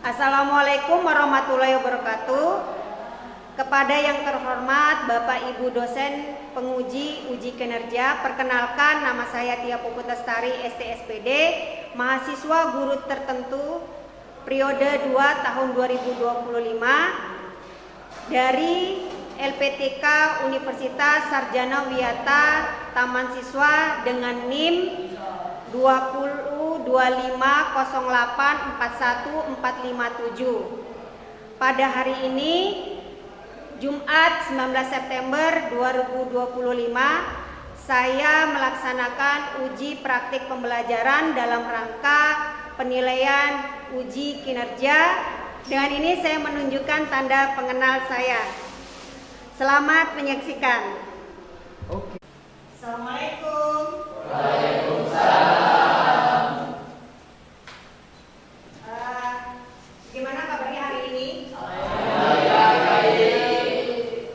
Assalamualaikum warahmatullahi wabarakatuh. Kepada yang terhormat Bapak Ibu dosen penguji uji kinerja, perkenalkan nama saya Tia Puputestari STSPD, mahasiswa guru tertentu periode 2 tahun 2025 dari LPTK Universitas Sarjana Wiyata Taman Siswa dengan NIM 2025084147. Pada hari ini Jumat 19 September 2025 saya melaksanakan uji praktik pembelajaran dalam rangka penilaian uji kinerja. Dengan ini saya menunjukkan tanda pengenal saya. Selamat menyaksikan. Oke. Assalamualaikum. Waalaikumsalam. Gimana kabarnya hari ini? Baik.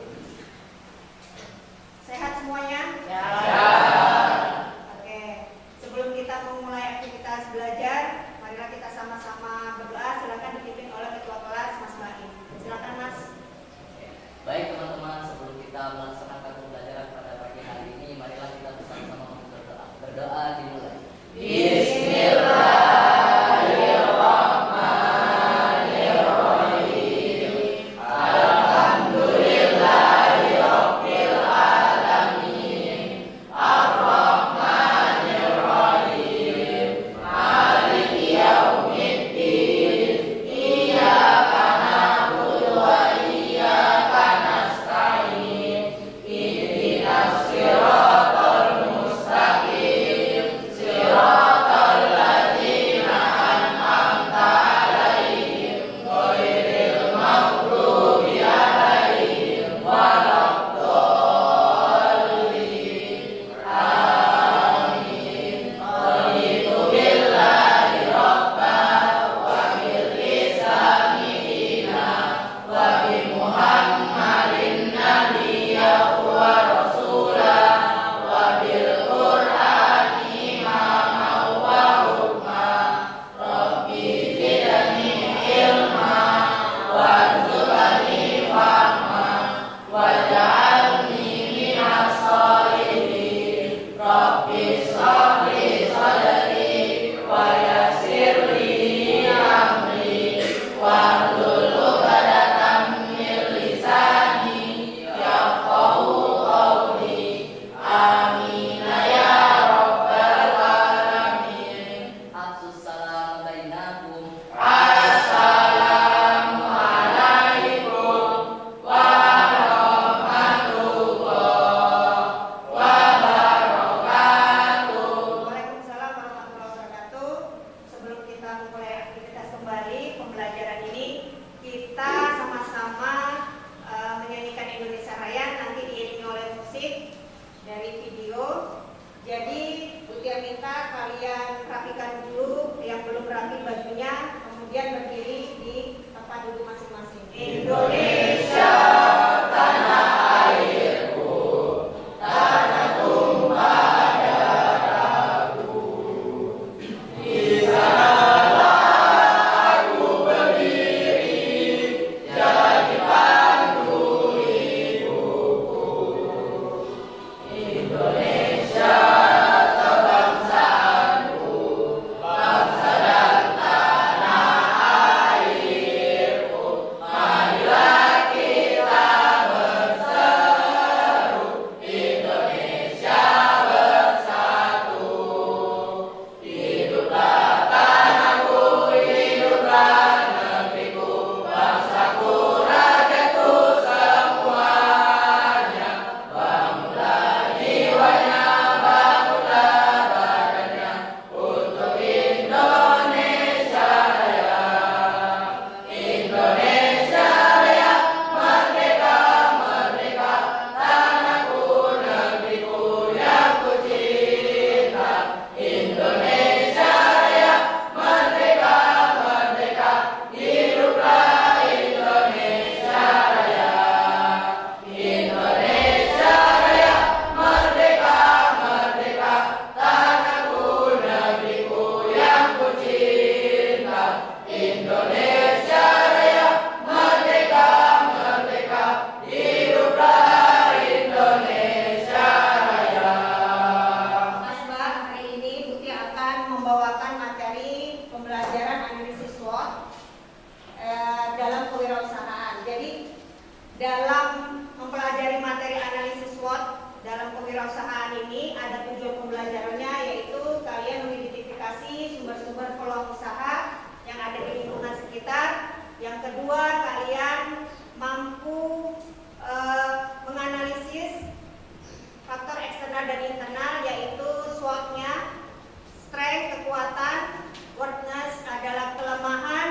Sehat semuanya? Sehat. Oke. Sebelum kita memulai aktivitas belajar, marilah kita sama-sama berdoa. Silakan dipimpin oleh Ketua Kelas Mas Baim. Silakan Mas. Baik teman-teman, sebelum kita melaksanakan pembelajaran pada pagi hari ini, marilah kita bersama-sama berdoa. Berdoa dimulai. Bismillahirrahmanirrahim. Alhamdulillahirabbil alamin. Arrahmanirrahim. Maliki yaumiddin. Iyyaka na'budu wa iyyaka nasta'in. Ihdinas siratal mustaqim. Siratal ladzina an'amta 'alaihim ghairil maghdubi 'alaihim waladdallin. Amin. Raditu billahi rabban wa bil islami dinan wa bi Muhammadin nabiyyan wa rasulan wa bil Qur'ani imaman wa hukman. Rabbi zidni ilman warzuqni fahman waj'alni minas sholihin. Rabbi shrah li sadri wa yassir li amri wahlul 'uqdatam min lisani yafqahu qawli. Amin ya rabbal alamin. Afsus salam bainakum. Assalamualaikum warahmatullahi wabarakatuh. Waalaikumsalam warahmatullahi wabarakatuh. Sebelum kita memulai aktivitas kembali pembelajaran ini, kita sama-sama menyanyikan Indonesia Raya, nanti diiringi oleh musik dari video. Jadi Butia minta kalian rapikan dulu yang belum rapi bajunya, kemudian berdiri di tempat duduk masing-masing. Indonesia tanah airku, tanah tumpah darahku. Di sanalah aku berdiri, jadi pandu hidupku. Indonesia kebangsaanku, bangsa dan tanah airku. Marilah kita berseru, Indonesia bersatu. Hiduplah tanahku, hiduplah negeriku, bangsaku, rakyatku semuanya. Bangunlah jiwanya, bangunlah badannya untuk Indonesia Raya. Indonesia Raya, merdeka, merdeka, tanahku, negeriku yang ku cinta. Indonesia Raya, merdeka, merdeka, hiduplah Indonesia Raya. Indonesia Raya, merdeka, merdeka, tanahku, negeriku yang ku cinta. Indonesia dalam mempelajari materi analisis SWOT dalam kewirausahaan ini ada tujuan pembelajarannya, yaitu kalian mengidentifikasi sumber-sumber peluang usaha yang ada di lingkungan sekitar. Yang kedua, kalian mampu menganalisis faktor eksternal dan internal, yaitu SWOT-nya. Strength, kekuatan, weakness adalah kelemahan,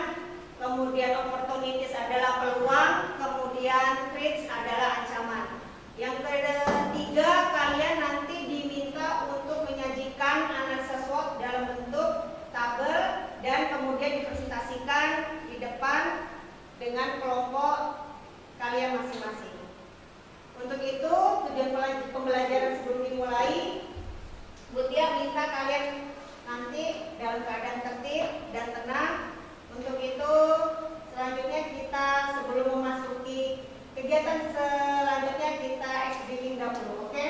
kemudian opportunities adalah peluang, kemudian threats adalah ancaman. Yang ketiga, kalian nanti diminta untuk menyajikan analisa SWOT dalam bentuk tabel dan kemudian dipresentasikan di depan dengan kelompok kalian masing-masing. Untuk itu, tujuan pembelajaran sebelum dimulai, Bu Tia minta kalian nanti dalam keadaan tertib dan tenang. Untuk itu, selanjutnya kita sebelum memasuki kegiatan selanjutnya kita ex briefing dahulu, oke?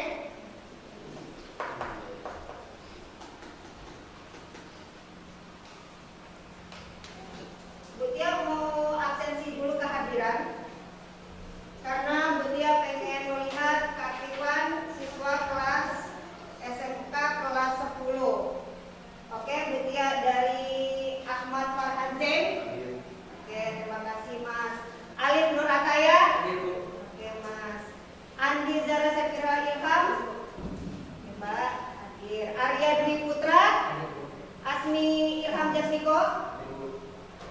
Bu Tia mau absensi dulu kehadiran karena Bu Tia pengen melihat keaktifan siswa kelas SMK kelas 10. Oke, Bu Tia dari Ahmad Farhan Zain. Oke, terima kasih Mas. Alif Nur Ataya. Oke, Mas. Andi Zara Safira Ilham. Oke, Mbak. Hadir. Arya Dwi Putra. Asmi Ilham Jasmiko.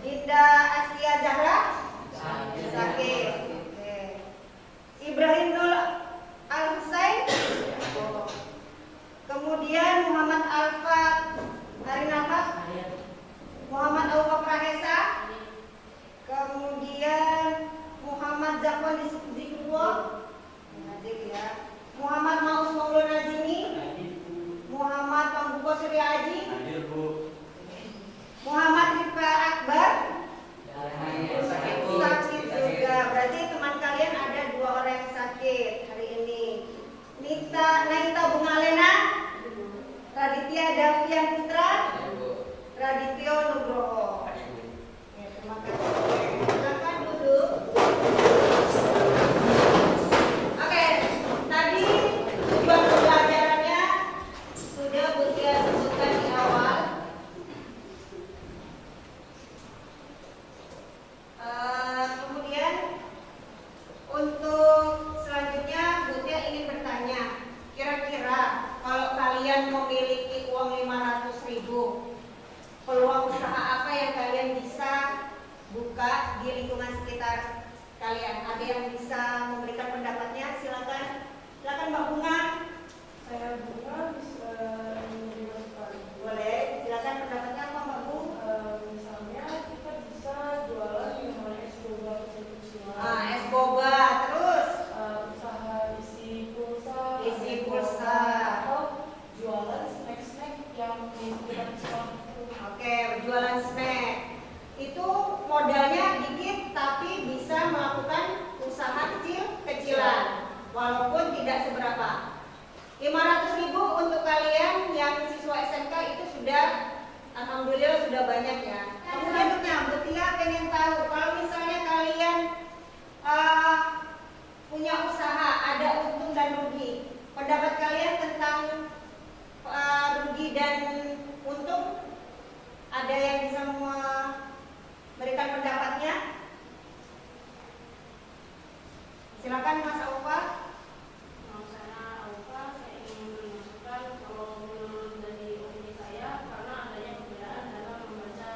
Dinda Astia Zahra. Zakir. Oke. Ibrahim Nul Al Husain. Kemudian Muhammad Alfa Harinafat, Muhammad Abu Bakar Hesa, kemudian Muhammad Zakwan Zikrullah, ya. Muhammad Maus Maulana Najimi, Muhammad Pambuko Surya Aji, Muhammad Rifka Akbar, sakit juga. Berarti teman kalian ada 2 orang yang sakit hari ini. Naita Bunga Lena, Raditya Davian Putra, Radityo Nugroho. Ya, terima kasih. Silakan duduk. Oke, tadi tujuan pembelajarannya sudah Bu Tia sebutkan di awal. Kemudian untuk selanjutnya Bu Tia ingin bertanya, kira-kira kalau kalian memiliki uang 500.000, peluang usaha apa yang kalian bisa buka di lingkungan sekitar kalian? Ada yang bisa memberikan pendapatnya? Silakan Mbak Bunga. Saya Bunga bisa menjelaskan. Boleh, silakan pendapatnya apa Mbak Bu? Misalnya kita bisa jualan yang namanya es boba kecil-kecilan. Es boba, terus Usaha isi pulsa. Atau jualan snack-snack yang kita sekolah. oke, jualan snack. Itu modalnya dikit tapi bisa melakukan usaha kecil-kecilan walaupun tidak seberapa. 500.000 untuk kalian yang siswa SMK itu sudah alhamdulillah sudah banyak ya. Selanjutnya Bu Tia pengen tahu kalau misalnya kalian punya usaha, ada untung dan rugi. Pendapat kalian tentang rugi dan untung, ada yang bisa memberikan pendapatnya? Silakan Mas Aufa. Saya Aufa, saya ingin menunjukkan kalau menurut dari opini saya, karena adanya perbedaan dalam membaca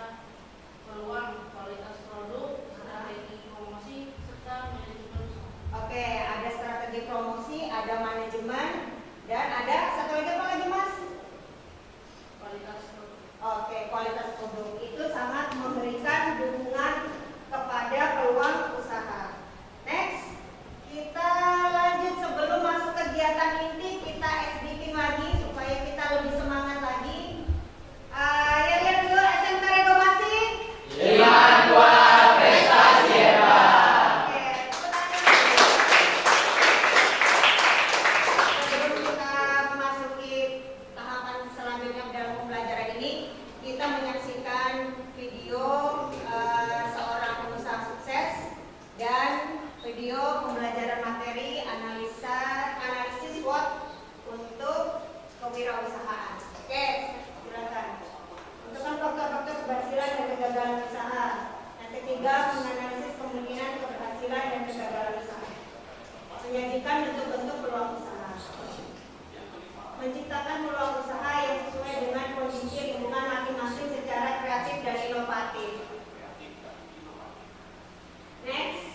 menyajikan bentuk-bentuk peluang usaha, menciptakan peluang usaha yang sesuai dengan kondisi lingkungan masing-masing secara kreatif dan inovatif. Next.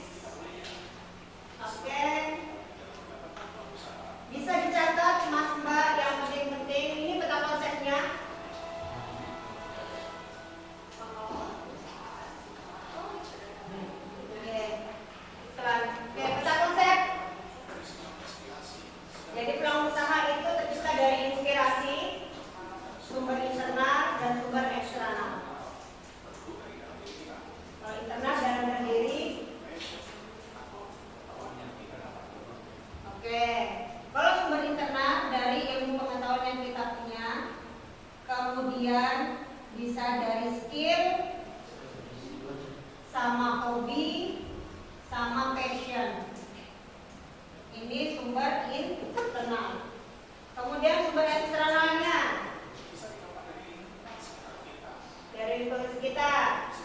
Oke. Bisa dicatat Mas Mbak yang penting-penting. Ini peta konsepnya. Oke. Oke, peta konsep. Jadi peluang usaha itu tercipta dari inspirasi, sumber internal dan sumber eksternal. Kalau internal dalam diri. Oke. Kalau sumber internal dari ilmu pengetahuan yang kita punya, kemudian bisa dari skill, sama hobi, sama passion. Ini sumber internal. Kemudian sumber eksternalnya dari lingkungan sekitar.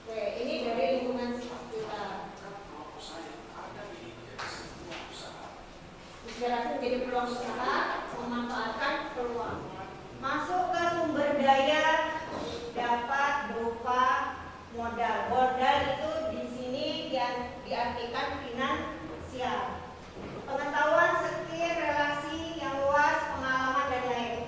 Oke, ini dari lingkungan sekitar. Inspirasi menjadi peluang usaha, memanfaatkan peluang. Masuk ke sumber daya dapat berupa modal. Modal itu di sini diartikan finansial. Pengetahuan, skill, relasi yang luas, pengalaman dan lain.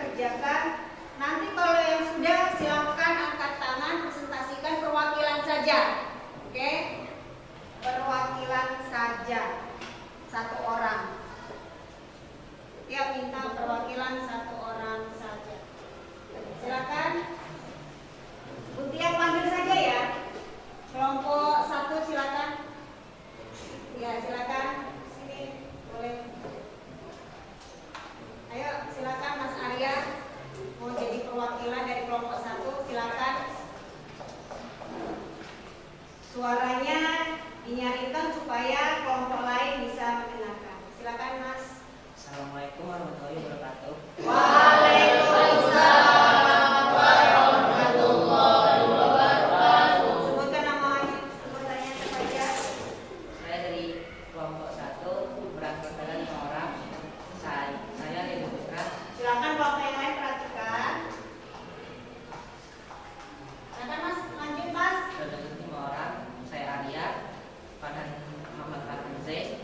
kerjakan. Nanti kalau yang sudah silakan angkat tangan, presentasikan perwakilan saja. Oke? Perwakilan saja. Satu orang. Ya, minta perwakilan satu orang saja. Silakan. Buntian panggil saja ya. Kelompok 1 silakan. Ya, silakan. Sini boleh. Ayo, silakan Mas Arya. Mau jadi perwakilan dari kelompok 1, silakan. Suaranya dinyarikan supaya kelompok lain bisa mendengarkan. Silakan Mas. Assalamualaikum warahmatullahi wabarakatuh. Waalaikumsalam warahmatullahi wabarakatuh. Sebutkan namanya, anggotanya siapa aja? Saya dari kelompok 1 beranggotakan 5 orang. Saya Ridho Putra. Silakan kelompok yang lain perhatikan. Silakan Mas, lanjut Mas. Beranggotakan 5 orang. Saya Arya, Farhan Muhammad Farhan Zain,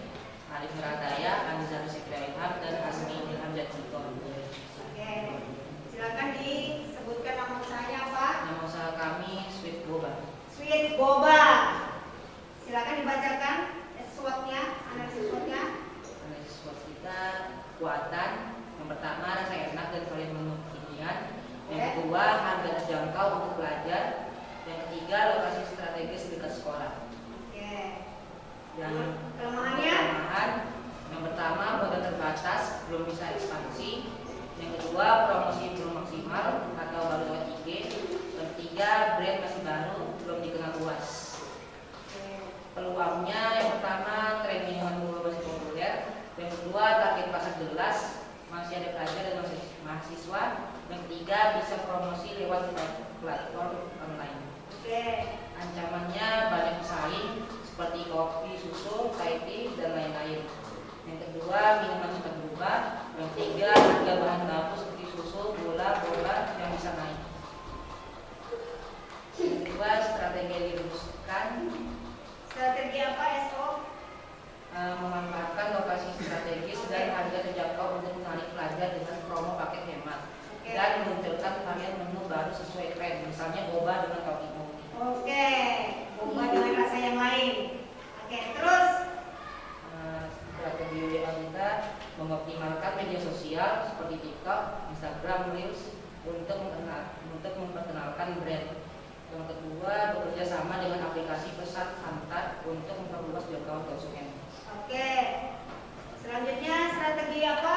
Arif Nurataya, Anzar Sikra Ilham, dan Asmi Ilham Jatiko. Oke, silakan disebutkan nama usahanya apa? Nama usaha kami Sweet Boba. Sweet Boba. Silakan dibacakan SWOT-nya, analisis SWOT-nya. Analisis SWOT kita kuatan. Yang pertama rasa enak dan kalian kekinian. Yang kedua harga terjangkau untuk pelajar. Yang ketiga lokasi strategis dekat sekolah. Oke. Yang Kelemahannya? kelemahan yang pertama modal terbatas, belum bisa ekspansi. Yang kedua promosi belum maksimal atau baru lewat IG. Yang ketiga brand masih baru, belum dikenal luas. Peluangnya yang pertama trending dengan masih populer. Yang kedua target pasar jelas, masih ada pelajar dan mahasiswa. Yang ketiga bisa promosi lewat platform online. Oke. Ancamannya banyak pesaing seperti kopi, susu, Thai tea, dan lain-lain. Yang kedua minuman cepat berubah. Yang ketiga harga bahan baku seperti susu, gula, bola yang bisa naik. Yang kedua strategi yang dirumuskan. Strategi apa SO? Memanfaatkan lokasi strategis dan harga terjangkau untuk menarik pelajar dengan promo paket hemat. Oke. Dan memunculkan varian menu baru sesuai tren, misalnya boba dengan kopi mochi. Oke. Boba dengan rasa yang lain. Oke, terus Strategi WA kita mengoptimalkan media sosial seperti TikTok, Instagram, Reels untuk memperkenalkan brand. Yang kedua bekerja sama dengan aplikasi pesan antar untuk memperluas jangkauan konsumen. oke. Selanjutnya strategi apa?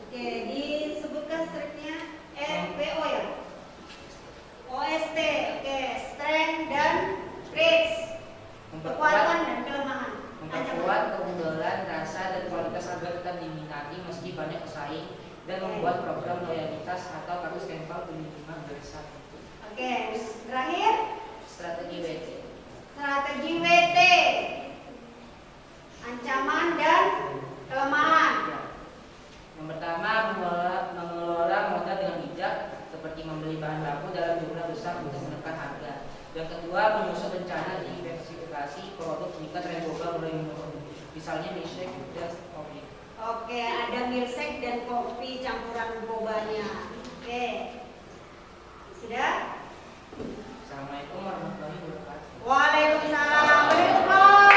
Oke, disebutkan striknya PO ya. OST. Oke, strength dan traits. Kekuatan dan kelemahan. Memperkuat keunggulan, rasa, dan kualitas agar tetap diminati meski banyak pesaing, dan membuat program loyalitas atau kartu stempel penerima besar. Oke, terakhir Strategi WT. strategi WT. Ancaman dan kelemahan. Ya. Yang pertama mengelola modal dengan bijak, seperti membeli bahan baku dalam jumlah besar untuk menekan harga. Yang kedua menyusun rencana diversifikasi produk jika tren boba mulai menurun, misalnya milkshake dan kopi. Oke, ada milkshake dan kopi campuran bobanya. Oke. Sudah? Assalamualaikum warahmatullahi wabarakatuh. Waalaikumsalam. Beri aplaus.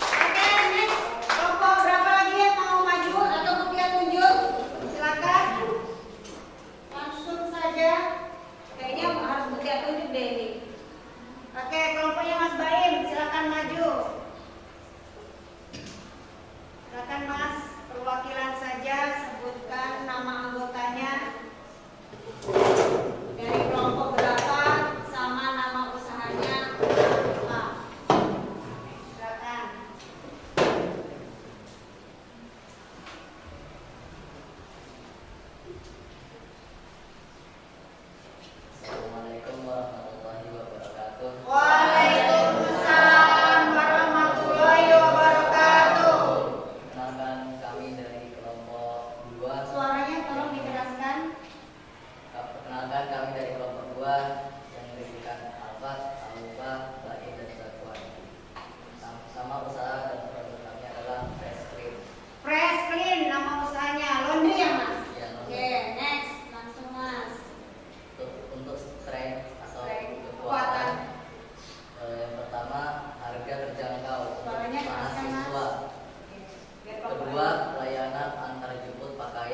Oke, next. Kelompok berapa lagi yang mau maju atau Mutia tunjuk? Silakan. Langsung saja. Kayaknya harus Mutia tunjuk deh ini. Oke, kelompoknya Mas Baim, silakan maju. Silakan Mas, perwakilan saja sebutkan nama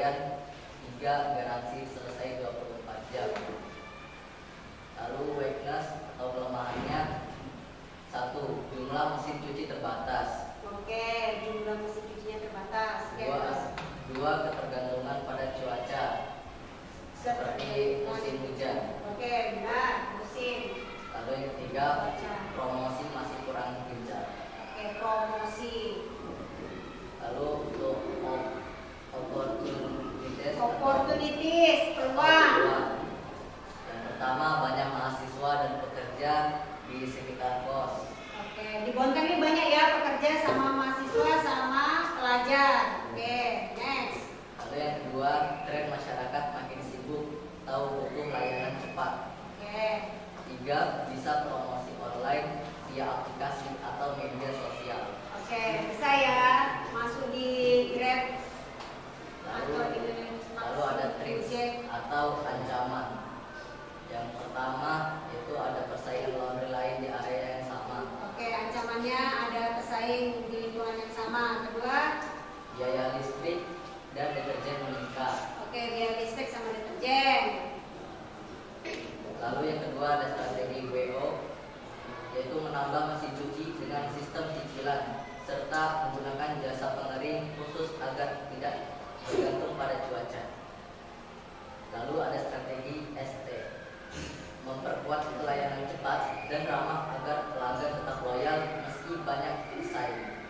pemakaian, 3 garansi selesai 24 jam. Lalu weakness atau kelemahannya, 1 jumlah mesin cuci terbatas, Oke, jumlah mesin cucinya terbatas. Oke, terus 2 ketergantungan pada cuaca seperti musim hujan. Oke, benar, musim. Lalu yang ketiga, promosi masih kurang gencar. Oke, promosi. Lalu untuk opportunities, Peluang. yang pertama, banyak mahasiswa dan pekerja di sekitar kos. Oke, di Bontang ini banyak ya pekerja sama mahasiswa sama pelajar. Oke, next. Lalu yang kedua, tren masyarakat makin sibuk atau butuh layanan cepat. Oke, 3 bisa promosi online via aplikasi atau media sosial. oke, bisa ya masuk di Grab atau di Lalu ada threats atau ancaman. Yang pertama itu ada persaingan laundry lain di area yang sama. Oke, ancamannya ada pesaing di lingkungan yang sama. Kedua, Biaya listrik dan deterjen meningkat. oke, biaya listrik sama deterjen. Lalu yang kedua ada strategi WO, yaitu menambah mesin cuci dengan sistem cicilan serta menggunakan jasa pengering khusus agar tidak bergantung pada cuaca. Lalu ada strategi ST, memperkuat pelayanan cepat dan ramah agar pelanggan tetap loyal meski banyak pesaing.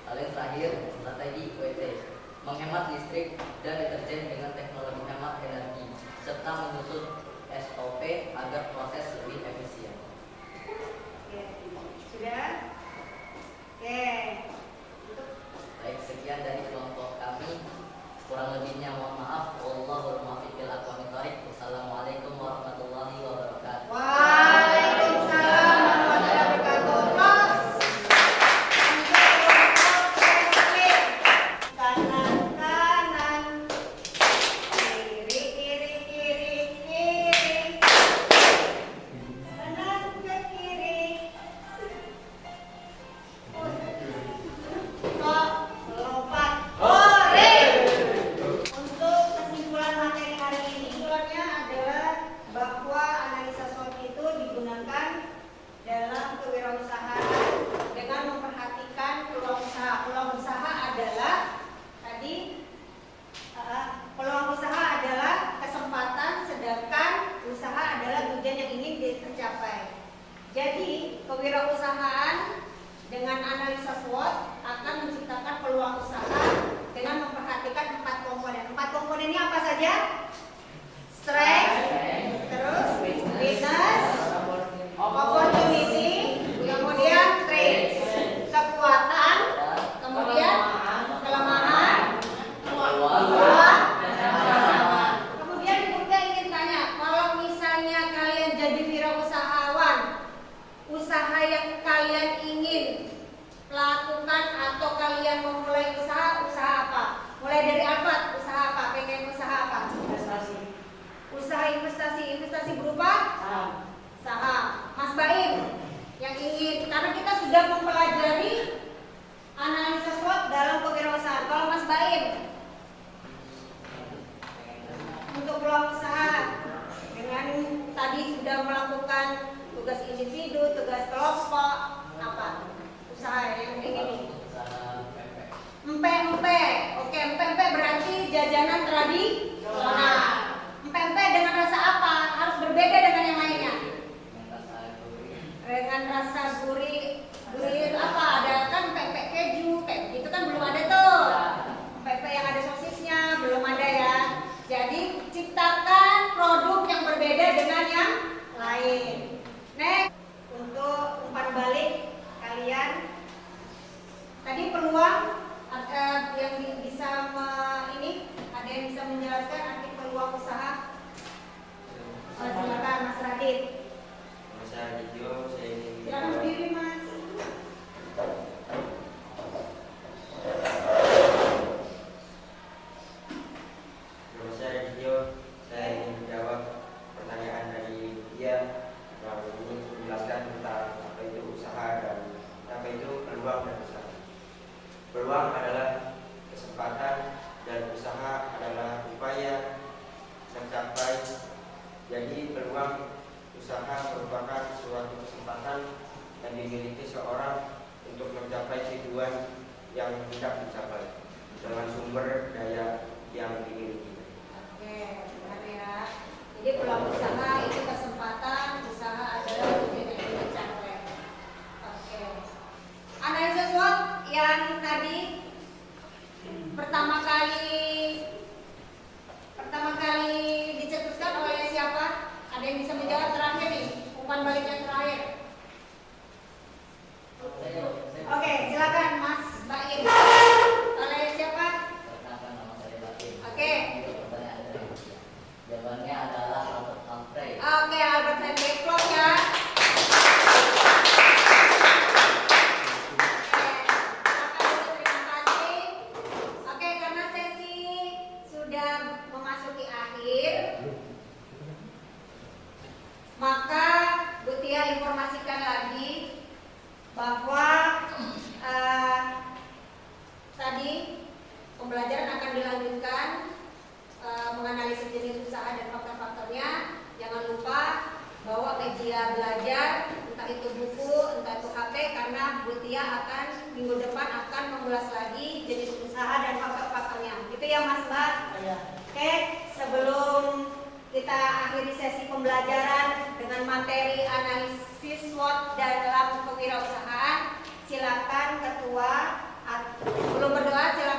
Lalu yang terakhir, strategi WT, menghemat listrik dan deterjen dengan teknologi hemat energi serta menyusun SOP agar proses lebih efisien. Oke, sudah? Oke, Baik, sekian dari kelompok kami. Kurang lebihnya mohon maaf. Wallahul muwaffiq ila aqwamit thoriq. Wassalamualaikum warahmatullahi wabarakatuh. Waalaikumsalam warahmatullahi wabarakatuh. Kanan kanan, kiri kiri kiri kiri, kanan ke kiri. Kok lompat? Ore. Untuk kesimpulan materi hari ini, kesimpulannya adalah bahwa analisa SWOT itu digunakan dalam kewirausahaan dengan memperhatikan peluang usaha. Peluang usaha adalah peluang usaha adalah kesempatan, sedangkan usaha adalah tujuan yang ingin tercapai. Jadi kewirausahaan dengan analisa SWOT akan menciptakan peluang usaha dengan memperhatikan 4 komponen. 4 komponen ini apa saja? Strength, terus weakness, opportunity, kemudian traits, kekuatan, kemudian kelemahan, peluang, kemudian juga ingin tanya, kalau misalnya kalian jadi wirausahawan, usaha yang kalian ingin lakukan atau kalian memulai usaha apa? Mulai dari apa? Usaha apa? Pengen usaha apa? Usaha investasi berupa saham. Mas Baim yang ingin, karena kita sudah mempelajari analisa SWOT dalam kewirausahaan. Kalau Mas Baim untuk peluang usaha dengan tadi sudah melakukan tugas individu, tugas kelompok, apa? Usaha yang ingin. Empek-empek. Oke, empek-empek berarti jajanan tradisional. Empek-empek dengan rasa apa? Harus berbeda dengan yang lainnya. Dengan rasa gurih. Gurih apa? Ada kan empek-empek keju, kayak begitu kan belum ada tuh. Empek-empek yang ada sosisnya belum ada ya. Jadi ciptakan produk yang berbeda dengan yang lain. Next, untuk umpan balik kalian tadi peluang yang bisa ini ada yang bisa menjelaskan peluang usaha merupakan suatu kesempatan yang dimiliki seorang untuk mencapai tujuan yang hendak dicapai dengan sumber daya yang dimiliki. Oke, benar ya. Jadi peluang usaha itu kesempatan, usaha adalah tujuan yang ingin dicapai. Oke. Analisis SWOT yang tadi pertama kali dicetuskan oleh siapa? Ada yang bisa menjawab terakhir nih? Umpan balik yang terakhir. Oke, silakan Mas Baim. Oleh siapa? Perkenalkan, nama saya Baim. Oke. Pertanyaan dari jawabannya adalah Albert Humphrey. Oke, Albert Humphrey, close ya. Terima kasih. Oke, karena sesi sudah memasuki akhir, maka Bu Tia informasikan lagi bahwa tadi pembelajaran akan dilanjutkan menganalisis jenis usaha dan faktor-faktornya. Jangan lupa bawa media belajar, entah itu buku, entah itu HP, karena Bu Tia akan minggu depan akan mengulas lagi jenis usaha dan faktor-faktornya. Itu ya Mas Mbak? Oke, sebelum kita akhiri sesi pembelajaran dengan materi analisis SWOT dalam kewirausahaan, silakan ketua belum berdoa, silakan